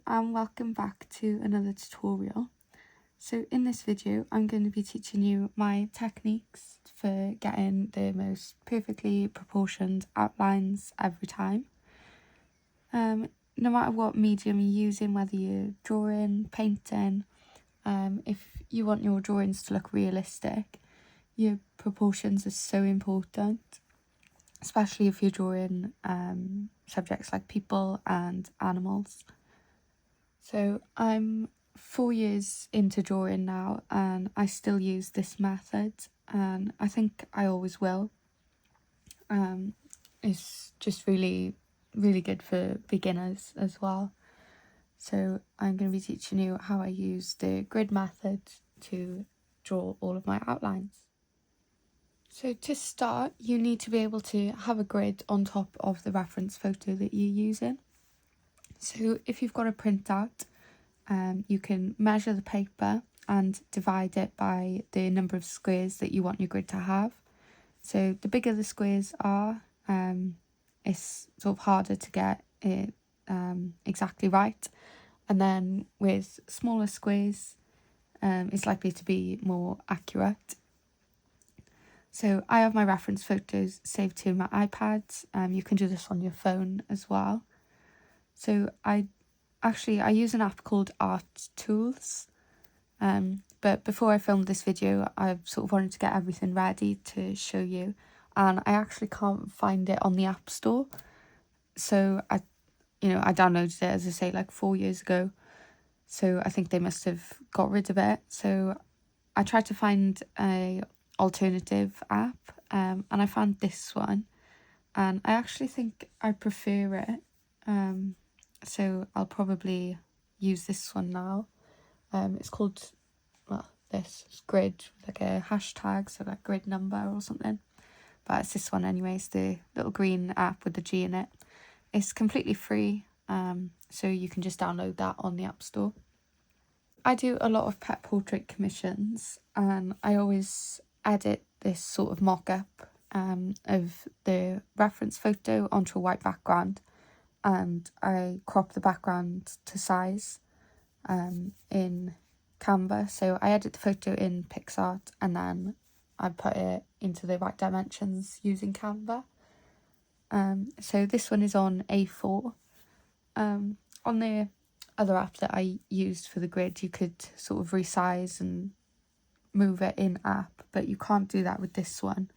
and welcome back to another tutorial. So in this video I'm going to be teaching you my techniques for getting the most perfectly proportioned outlines every time. No matter what medium you're using, whether you're drawing, painting, if you want your drawings to look realistic, your proportions are so important, especially if you're drawing subjects like people and animals. So I'm 4 years into drawing now and I still use this method, and I think I always will. It's just really good for beginners as well. So I'm going to be teaching you how I use the grid method to draw all of my outlines. So to start, you need to be able to have a grid on top of the reference photo that you're using. So if you've got a printout, you can measure the paper and divide it by the number of squares that you want your grid to have. So the bigger the squares are, it's sort of harder to get it exactly right. And then with smaller squares, it's likely to be more accurate. So I have my reference photos saved to my iPad. You can do this on your phone as well. So I use an app called Art Tools. But before I filmed this video, I sort of wanted to get everything ready to show you, and I actually can't find it on the App Store. So I downloaded it, as I say, like 4 years ago. So I think they must have got rid of it. So I tried to find a alternative app, and I found this one, and I actually think I prefer it. So I'll probably use this one now. It's called, this grid, like a hashtag, so like grid number or something. But it's this one anyway. It's the little green app with the G in it. It's completely free, so you can just download that on the App Store. I do a lot of pet portrait commissions, and I always edit this sort of mock-up of the reference photo onto a white background, and I crop the background to size in Canva. So I edit the photo in PixArt and then I put it into the right dimensions using Canva. So this one is on A4. On the other app that I used for the grid, you could sort of resize and move it in app, but you can't do that with this one.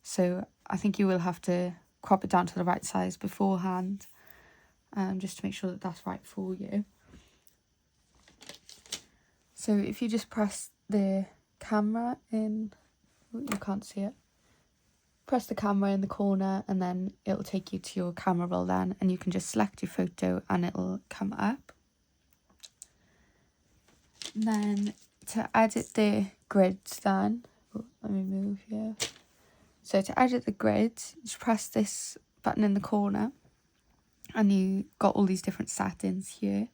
So I think you will have to crop it down to the right size beforehand, just to make sure that that's right for you. So if you just press the camera in, you can't see it, press the camera in the corner and then it'll take you to your camera roll then, and you can just select your photo and it'll come up. And then to edit the grid then, let me move here. So to edit the grid, just press this button in the corner and you got all these different settings here.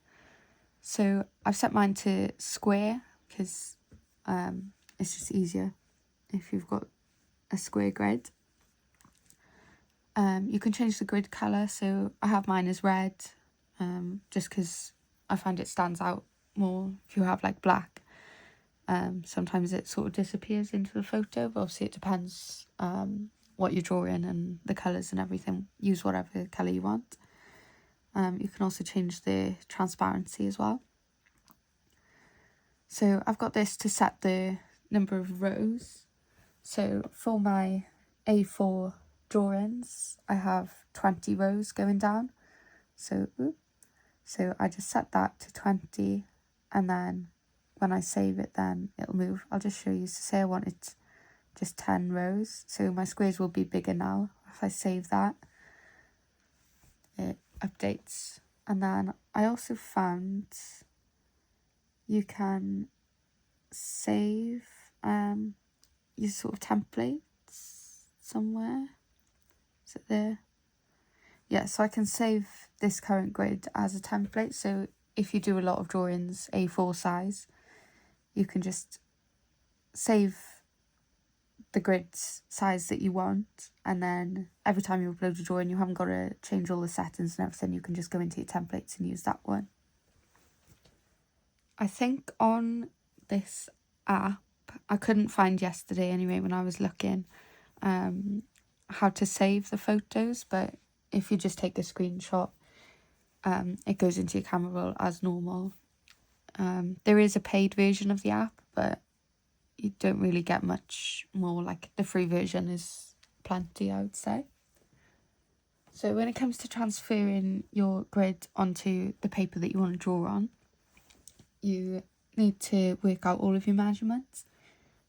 So I've set mine to square because it's just easier if you've got a square grid. You can change the grid colour, so I have mine as red, just because I find it stands out more if you have like black. Sometimes it sort of disappears into the photo, but obviously it depends what you're drawing and the colours and everything. Use whatever colour you want. You can also change the transparency as well. So I've got this to set the number of rows. So for my A4 drawings, I have 20 rows going down. So I just set that to 20, and then when I save it, then it'll move. I'll just show you. So say I wanted just 10 rows. So my squares will be bigger now. If I save that, it updates. And then I also found you can save your sort of templates somewhere. Is it there? Yeah, so I can save this current grid as a template. So if you do a lot of drawings A4 size, you can just save the grid size that you want, and then every time you upload a drawing, you haven't got to change all the settings and everything. You can just go into your templates and use that one. I think on this app, I couldn't find yesterday anyway when I was looking, how to save the photos, but if you just take a screenshot, it goes into your camera roll as normal. There is a paid version of the app, but you don't really get much more. Like, the free version is plenty, I would say. So when it comes to transferring your grid onto the paper that you want to draw on, you need to work out all of your measurements.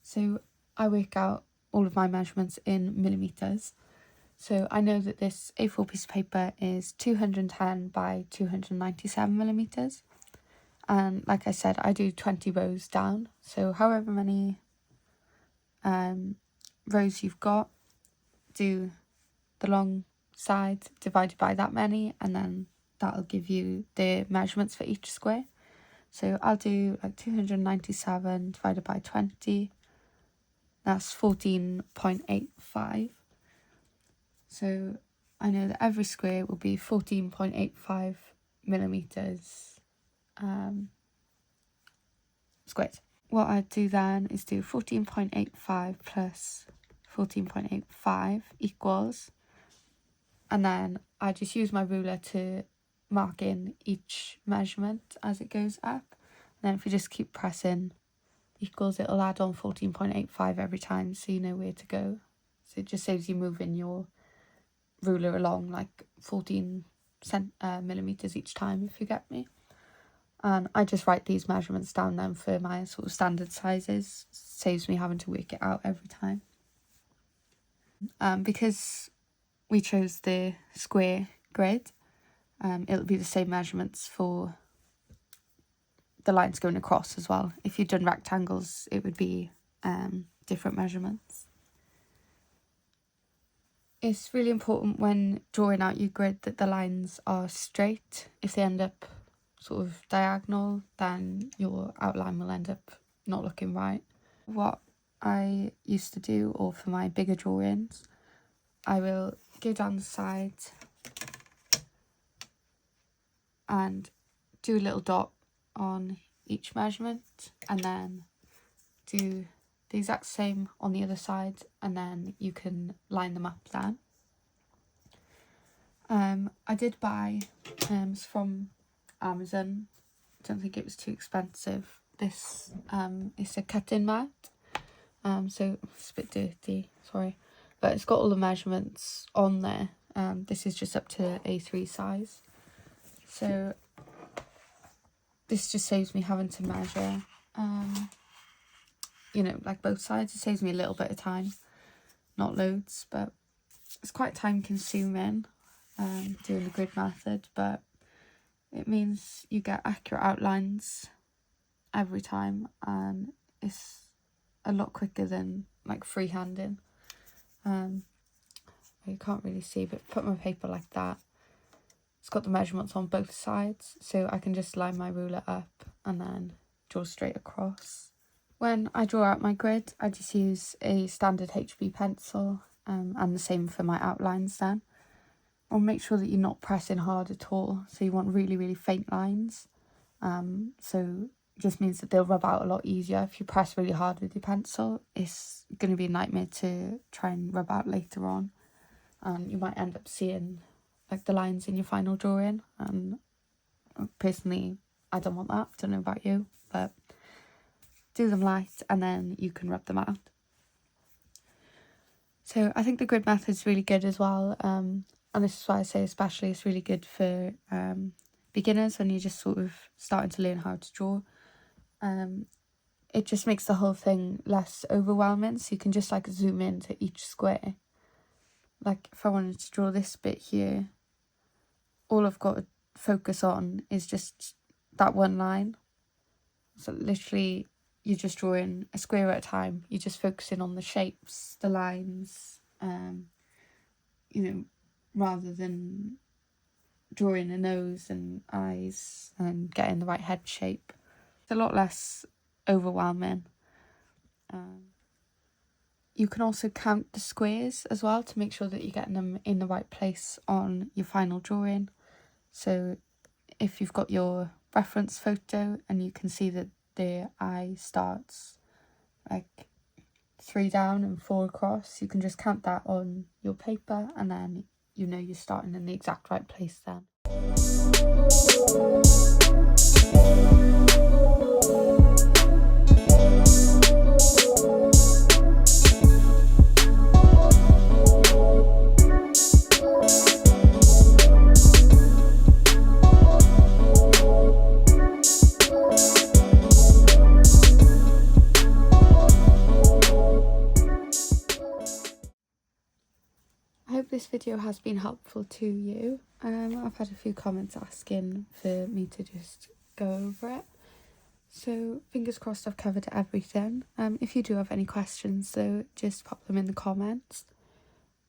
So I work out all of my measurements in millimetres. So I know that this A4 piece of paper is 210 by 297 millimetres. And like I said, I do 20 rows down. So however many rows you've got, do the long side divided by that many, and then that'll give you the measurements for each square. So I'll do like 297 divided by 20. That's 14.85. So I know that every square will be 14.85 millimetres squared. What I do then is do 14.85 plus 14.85 equals, and then I just use my ruler to mark in each measurement as it goes up. And then if you just keep pressing equals, it'll add on 14.85 every time, so you know where to go. So it just saves you moving your ruler along like 14 millimetres each time, if you get me. And I just write these measurements down then for my sort of standard sizes. Saves me having to work it out every time. Because we chose the square grid, it'll be the same measurements for the lines going across as well. If you'd done rectangles, it would be different measurements. It's really important when drawing out your grid that the lines are straight. If they end up sort of diagonal, then your outline will end up not looking right. What I used to do, or for my bigger drawings, I will go down the side and do a little dot on each measurement, and then do the exact same on the other side, and then you can line them up then. I did buy from Amazon. I don't think it was too expensive. This it's a cutting mat, so it's a bit dirty, sorry, but it's got all the measurements on there. This is just up to A3 size, so this just saves me having to measure you know, like both sides. It saves me a little bit of time, not loads, but it's quite time consuming doing the grid method, but it means you get accurate outlines every time, and it's a lot quicker than like freehanding. You can't really see, but put my paper like that. It's got the measurements on both sides, so I can just line my ruler up and then draw straight across. When I draw out my grid, I just use a standard HB pencil, and the same for my outlines then. I'll make sure that you're not pressing hard at all, so you want really, really faint lines. So it just means that they'll rub out a lot easier. If you press really hard with your pencil, it's going to be a nightmare to try and rub out later on. And you might end up seeing like the lines in your final drawing, and personally I don't want that. I don't know about you, but do them light and then you can rub them out. So I think the grid method is really good as well, and this is why I say especially it's really good for beginners when you're just sort of starting to learn how to draw. It just makes the whole thing less overwhelming, so you can just like zoom into each square. Like if I wanted to draw this bit here, all I've got to focus on is just that one line. So literally you're just drawing a square at a time. You're just focusing on the shapes, the lines, you know, rather than drawing a nose and eyes and getting the right head shape. It's a lot less overwhelming. You can also count the squares as well to make sure that you're getting them in the right place on your final drawing. So if you've got your reference photo, and you can see that the eye starts like 3 down and 4 across. You can just count that on your paper, and then you know you're starting in the exact right place then. I hope this video has been helpful to you. I've had a few comments asking for me to just go over it. So fingers crossed I've covered everything. If you do have any questions though, just pop them in the comments.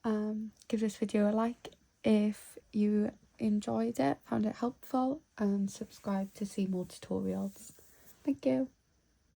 Give this video a like if you enjoyed it, found it helpful, and subscribe to see more tutorials. Thank you.